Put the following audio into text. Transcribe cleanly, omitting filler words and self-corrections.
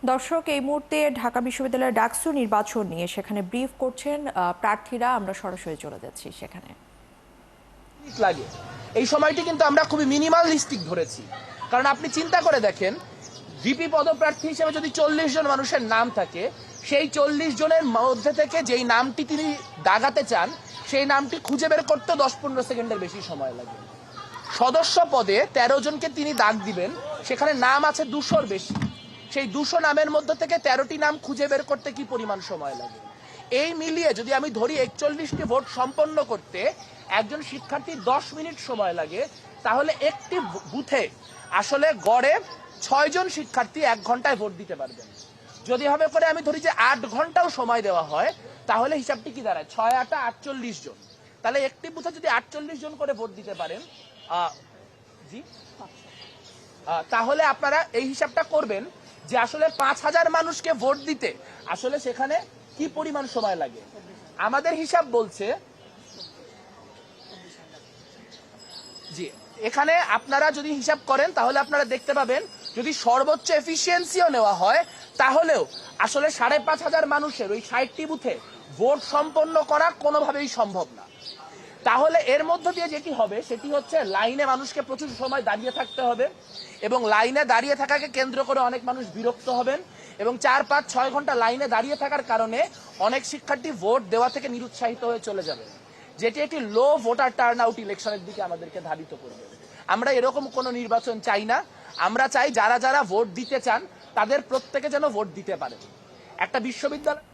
দর্শক, এই মুহূর্তে ঢাকা বিশ্ববিদ্যালয়ের ডাকসু নির্বাচন নিয়ে সেখানে ব্রিফ করছেন প্রার্থীরা। আমরা সরাসরি চলে যাচ্ছি সেখানে। লাগে এই সময়টি কিন্তু আমরা খুবই মিনিমালিস্টিক ধরেছি, কারণ আপনি চিন্তা করে দেখেন, ভিপি পদপ্রার্থী হিসেবে যদি 40 জন মানুষের নাম থাকে, সেই 40 জনের মধ্যে থেকে যেই নামটি তিনি দাগাতে চান সেই নামটি খুঁজে বের করতে 10-15 সেকেন্ডের বেশি সময় লাগে। সদস্য পদে 13 জনকে তিনি দাগ দিবেন, সেখানে নাম আছে 200-র বেশি। সেই 200 নামের মধ্যে থেকে 13টি নাম খুঁজে বের করতে কি পরিমাণ সময় লাগে? এই মিলিয়ে যদি আমি ধরি 41টি ভোট সম্পন্ন করতে একজন শিক্ষার্থী 10 মিনিট সময় লাগে, তাহলে একটি বুথে আসলে গড়ে 6 জন শিক্ষার্থী 1 ঘন্টায় ভোট দিতে পারবেন। যদি হবে করে আমি ধরি যে 8 ঘন্টাও সময় দেওয়া হয়, তাহলে হিসাবটি কি দাঁড়ায়? 6 8 48 জন। তাহলে একটি বুথে যদি 48 জন করে ভোট দিতে পারেন, জি, তাহলে আপনারা এই হিসাবটা করবেন যে আসলে 5000 মানুষকে ভোট দিতে আসলে সেখানে কি পরিমাণ সময় লাগে। আমাদের হিসাব বলছে, জি, এখানে আপনারা যদি হিসাব করেন তাহলে আপনারা দেখতে পাবেন, যদি সর্বোচ্চ এফিসিয়েন্সিও নেওয়া হয় তাহলেও আসলে 5500 মানুষের ওই 60টি বুথে ভোট সম্পন্ন করা কোনোভাবেই সম্ভব না। তাহলে এর মধ্য দিয়ে যেটি হবে সেটি হচ্ছে লাইনে মানুষকে প্রচুর সময় দাঁড়িয়ে থাকতে হবে, এবং লাইনে দাঁড়িয়ে থাকাকে কেন্দ্র করে অনেক মানুষ বিরক্ত হবেন, এবং 4 5 6 ঘন্টা লাইনে দাঁড়িয়ে থাকার কারণে অনেক শিক্ষার্থী ভোট দেওয়া থেকে নিরুৎসাহিত হয়ে চলে যাবে, যেটি একটি লো ভোটার টার্ন আউট ইলেকশনের দিকে আমাদেরকে ধাবিত করবে। আমরা এরকম কোনো নির্বাচন চাই না। আমরা চাই যারা যারা ভোট দিতে চান তাদের প্রত্যেকে যেন ভোট দিতে পারে। একটা বিশ্ববিদ্যালয়